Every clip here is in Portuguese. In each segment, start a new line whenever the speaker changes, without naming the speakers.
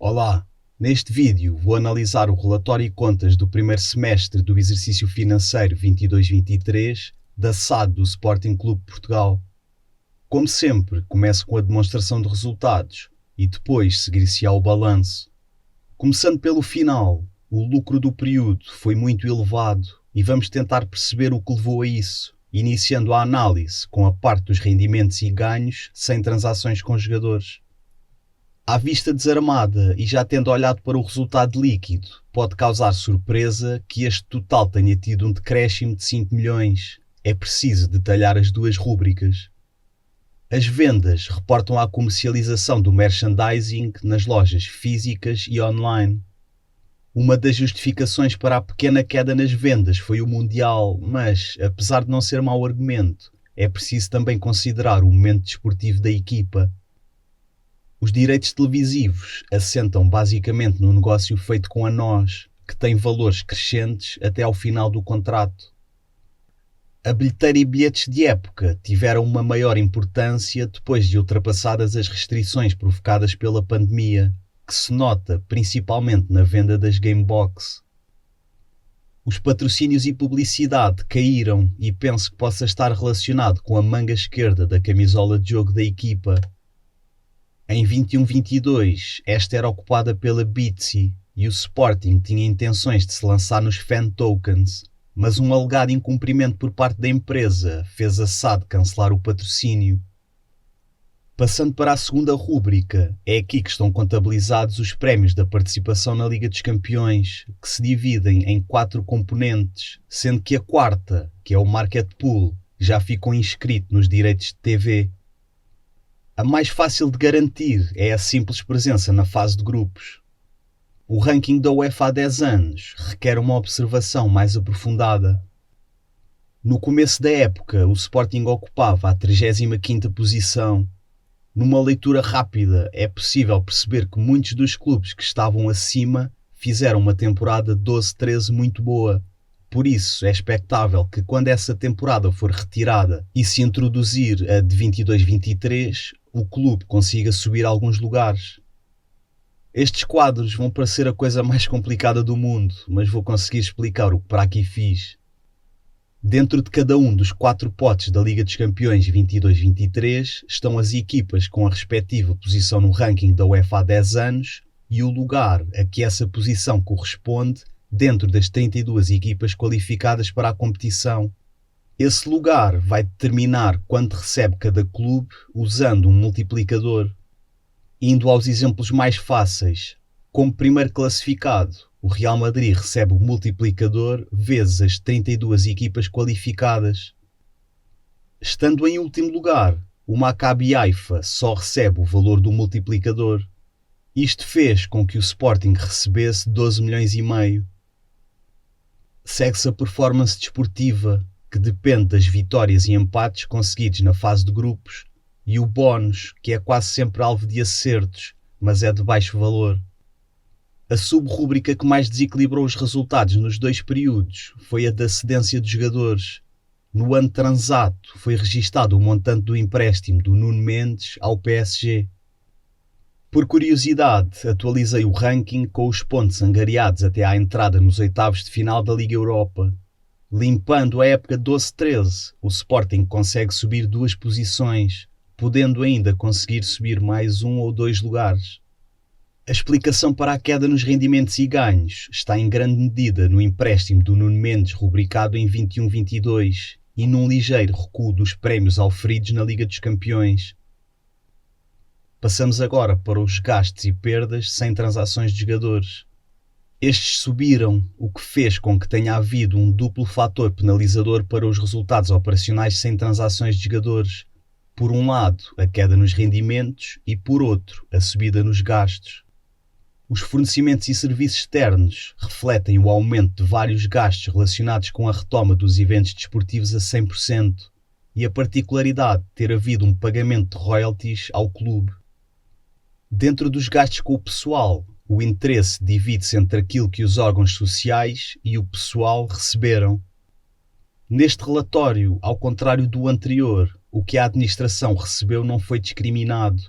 Olá, neste vídeo vou analisar o relatório e contas do primeiro semestre do exercício financeiro 22-23 da SAD do Sporting Clube de Portugal. Como sempre, começo com a demonstração de resultados e depois seguir-se-á o balanço. Começando pelo final, o lucro do período foi muito elevado e vamos tentar perceber o que levou a isso, iniciando a análise com a parte dos rendimentos e ganhos sem transações com jogadores. À vista desarmada e já tendo olhado para o resultado líquido, pode causar surpresa que este total tenha tido um decréscimo de 5 milhões. É preciso detalhar as duas rúbricas. As vendas reportam a comercialização do merchandising nas lojas físicas e online. Uma das justificações para a pequena queda nas vendas foi o Mundial, mas, apesar de não ser mau argumento, é preciso também considerar o momento desportivo da equipa. Os direitos televisivos assentam basicamente no negócio feito com a nós, que tem valores crescentes até ao final do contrato. A bilheteira e bilhetes de época tiveram uma maior importância depois de ultrapassadas as restrições provocadas pela pandemia, que se nota principalmente na venda das Gamebox. Os patrocínios e publicidade caíram e penso que possa estar relacionado com a manga esquerda da camisola de jogo da equipa. Em 21-22, esta era ocupada pela Bitsy e o Sporting tinha intenções de se lançar nos fan tokens, mas um alegado incumprimento por parte da empresa fez a SAD cancelar o patrocínio. Passando para a segunda rúbrica, é aqui que estão contabilizados os prémios da participação na Liga dos Campeões, que se dividem em 4 componentes, sendo que a quarta, que é o Market Pool, já ficou inscrito nos direitos de TV. A mais fácil de garantir é a simples presença na fase de grupos. O ranking da UEFA há 10 anos requer uma observação mais aprofundada. No começo da época, o Sporting ocupava a 35ª posição. Numa leitura rápida, é possível perceber que muitos dos clubes que estavam acima fizeram uma temporada 12-13 muito boa. Por isso, é expectável que quando essa temporada for retirada e se introduzir a de 22-23, o clube consiga subir alguns lugares. Estes quadros vão parecer a coisa mais complicada do mundo, mas vou conseguir explicar o que para aqui fiz. Dentro de cada um dos 4 potes da Liga dos Campeões 22-23 estão as equipas com a respectiva posição no ranking da UEFA há 10 anos e o lugar a que essa posição corresponde dentro das 32 equipas qualificadas para a competição. Esse lugar vai determinar quanto recebe cada clube usando um multiplicador. Indo aos exemplos mais fáceis, como primeiro classificado, o Real Madrid recebe o multiplicador vezes as 32 equipas qualificadas. Estando em último lugar, o Maccabi Haifa só recebe o valor do multiplicador. Isto fez com que o Sporting recebesse 12 milhões e meio. Segue-se a performance desportiva, que depende das vitórias e empates conseguidos na fase de grupos, e o bónus, que é quase sempre alvo de acertos, mas é de baixo valor. A sub-rúbrica que mais desequilibrou os resultados nos 2 períodos foi a da cedência de jogadores. No ano transato foi registado o montante do empréstimo do Nuno Mendes ao PSG. Por curiosidade, atualizei o ranking com os pontos angariados até à entrada nos oitavos de final da Liga Europa. Limpando a época 12-13, o Sporting consegue subir 2 posições, podendo ainda conseguir subir mais 1 ou 2 lugares. A explicação para a queda nos rendimentos e ganhos está em grande medida no empréstimo do Nuno Mendes rubricado em 21-22 e num ligeiro recuo dos prémios auferidos na Liga dos Campeões. Passamos agora para os gastos e perdas sem transações de jogadores. Estes subiram, o que fez com que tenha havido um duplo fator penalizador para os resultados operacionais sem transações de jogadores. Por um lado, a queda nos rendimentos e, por outro, a subida nos gastos. Os fornecimentos e serviços externos refletem o aumento de vários gastos relacionados com a retoma dos eventos desportivos a 100% e a particularidade de ter havido um pagamento de royalties ao clube. Dentro dos gastos com o pessoal, o interesse divide-se entre aquilo que os órgãos sociais e o pessoal receberam. Neste relatório, ao contrário do anterior, o que a administração recebeu não foi discriminado.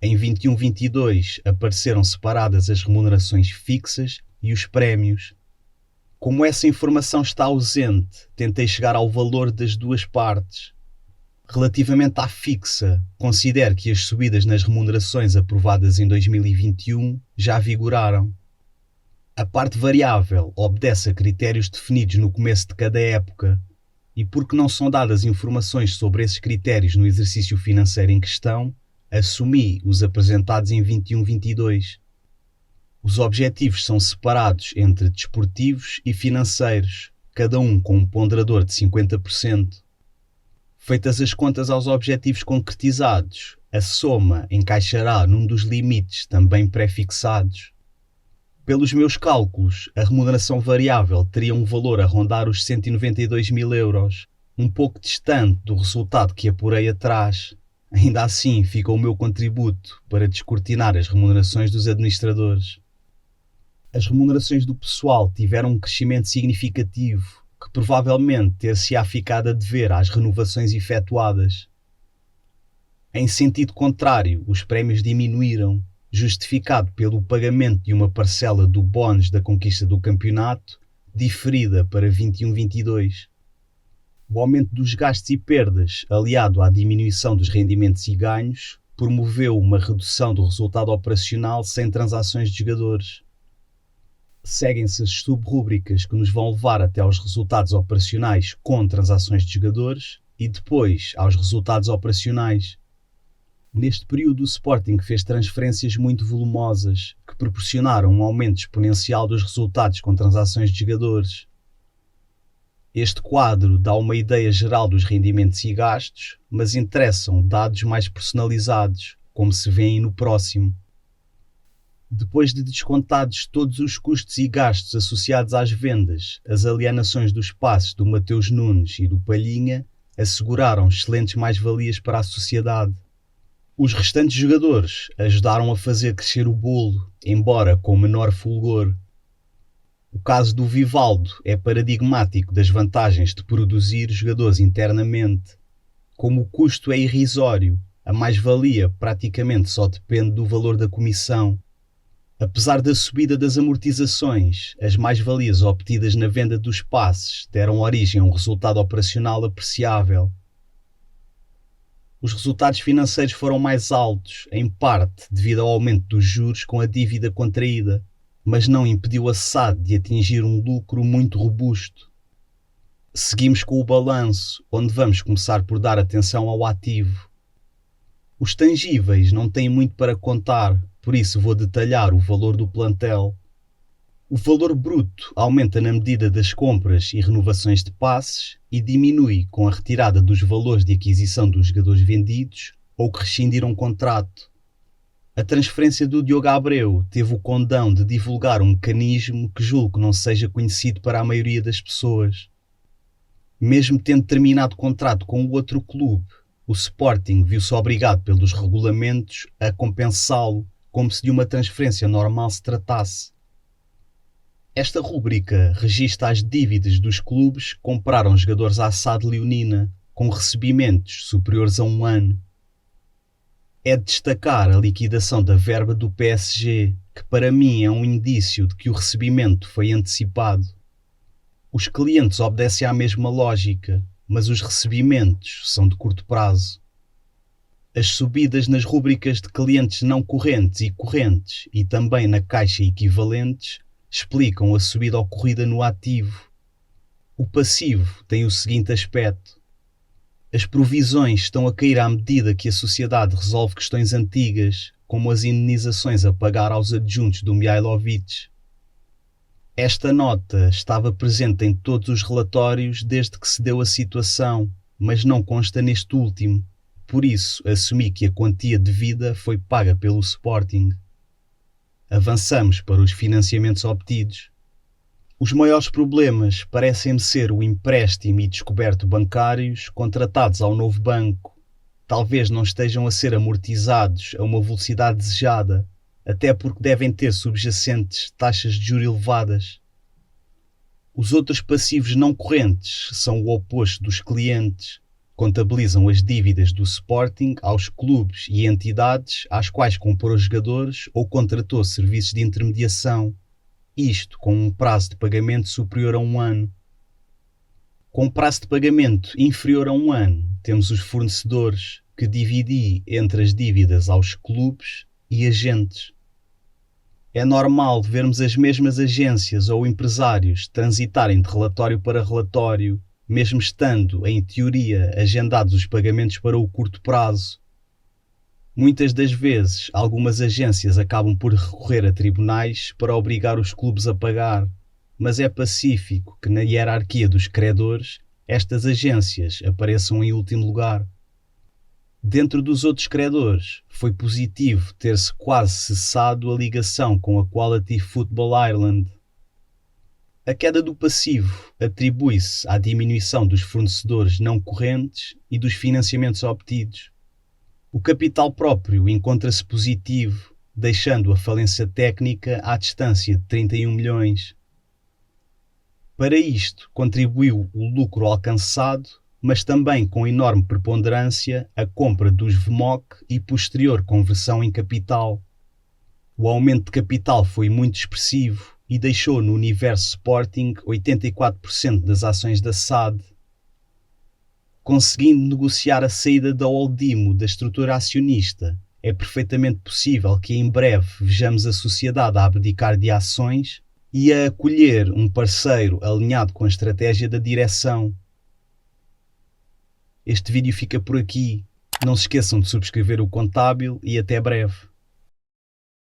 Em 21-22 apareceram separadas as remunerações fixas e os prémios. Como essa informação está ausente, tentei chegar ao valor das duas partes. Relativamente à fixa, considero que as subidas nas remunerações aprovadas em 2021 já vigoraram. A parte variável obedece a critérios definidos no começo de cada época, e porque não são dadas informações sobre esses critérios no exercício financeiro em questão, assumi os apresentados em 21-22. Os objetivos são separados entre desportivos e financeiros, cada um com um ponderador de 50%. Feitas as contas aos objetivos concretizados, a soma encaixará num dos limites também pré-fixados. Pelos meus cálculos, a remuneração variável teria um valor a rondar os 192 mil euros, um pouco distante do resultado que apurei atrás. Ainda assim, fica o meu contributo para descortinar as remunerações dos administradores. As remunerações do pessoal tiveram um crescimento significativo, que provavelmente ter-se-á ficado a dever às renovações efetuadas. Em sentido contrário, os prémios diminuíram, justificado pelo pagamento de uma parcela do bónus da conquista do campeonato, diferida para 21-22. O aumento dos gastos e perdas, aliado à diminuição dos rendimentos e ganhos, promoveu uma redução do resultado operacional sem transações de jogadores. Seguem-se as subrúbricas que nos vão levar até aos resultados operacionais com transações de jogadores e depois aos resultados operacionais. Neste período, o Sporting fez transferências muito volumosas, que proporcionaram um aumento exponencial dos resultados com transações de jogadores. Este quadro dá uma ideia geral dos rendimentos e gastos, mas interessam dados mais personalizados, como se vêem no próximo. Depois de descontados todos os custos e gastos associados às vendas, as alienações dos passes do Mateus Nunes e do Palhinha asseguraram excelentes mais-valias para a sociedade. Os restantes jogadores ajudaram a fazer crescer o bolo, embora com menor fulgor. O caso do Vivaldo é paradigmático das vantagens de produzir jogadores internamente. Como o custo é irrisório, a mais-valia praticamente só depende do valor da comissão. Apesar da subida das amortizações, as mais-valias obtidas na venda dos passes deram origem a um resultado operacional apreciável. Os resultados financeiros foram mais altos, em parte devido ao aumento dos juros com a dívida contraída, mas não impediu a SAD de atingir um lucro muito robusto. Seguimos com o balanço, onde vamos começar por dar atenção ao ativo. Os tangíveis não têm muito para contar, por isso vou detalhar o valor do plantel. O valor bruto aumenta na medida das compras e renovações de passes e diminui com a retirada dos valores de aquisição dos jogadores vendidos ou que rescindiram contrato. A transferência do Diogo Abreu teve o condão de divulgar um mecanismo que julgo que não seja conhecido para a maioria das pessoas. Mesmo tendo terminado contrato com o outro clube, o Sporting viu-se obrigado pelos regulamentos a compensá-lo como se de uma transferência normal se tratasse. Esta rúbrica registra as dívidas dos clubes que compraram jogadores à SAD leonina, com recebimentos superiores a 1 ano. É de destacar a liquidação da verba do PSG, que para mim é um indício de que o recebimento foi antecipado. Os clientes obedecem à mesma lógica, mas os recebimentos são de curto prazo. As subidas nas rúbricas de clientes não correntes e correntes e também na caixa equivalentes explicam a subida ocorrida no ativo. O passivo tem o seguinte aspecto. As provisões estão a cair à medida que a sociedade resolve questões antigas, como as indenizações a pagar aos adjuntos do Mihailovic. Esta nota estava presente em todos os relatórios desde que se deu a situação, mas não consta neste último. Por isso, assumi que a quantia devida foi paga pelo Sporting. Avançamos para os financiamentos obtidos. Os maiores problemas parecem-me ser o empréstimo e descoberto bancários contratados ao novo banco. Talvez não estejam a ser amortizados a uma velocidade desejada, até porque devem ter subjacentes taxas de juros elevadas. Os outros passivos não correntes são o oposto dos clientes. Contabilizam as dívidas do Sporting aos clubes e entidades às quais comprou jogadores ou contratou serviços de intermediação, isto com um prazo de pagamento superior a 1 ano. Com prazo de pagamento inferior a 1 ano, temos os fornecedores, que dividi entre as dívidas aos clubes e agentes. É normal vermos as mesmas agências ou empresários transitarem de relatório para relatório, mesmo estando, em teoria, agendados os pagamentos para o curto prazo. Muitas das vezes, algumas agências acabam por recorrer a tribunais para obrigar os clubes a pagar, mas é pacífico que na hierarquia dos credores estas agências apareçam em último lugar. Dentro dos outros credores, foi positivo ter-se quase cessado a ligação com a Quality Football Ireland. A queda do passivo atribui-se à diminuição dos fornecedores não correntes e dos financiamentos obtidos. O capital próprio encontra-se positivo, deixando a falência técnica à distância de 31 milhões. Para isto contribuiu o lucro alcançado, mas também com enorme preponderância a compra dos VMOC e posterior conversão em capital. O aumento de capital foi muito expressivo e deixou no universo Sporting 84% das ações da SAD. Conseguindo negociar a saída da Oldimo da estrutura acionista, é perfeitamente possível que em breve vejamos a sociedade a abdicar de ações e a acolher um parceiro alinhado com a estratégia da direção. Este vídeo fica por aqui. Não se esqueçam de subscrever o Contábil e até breve.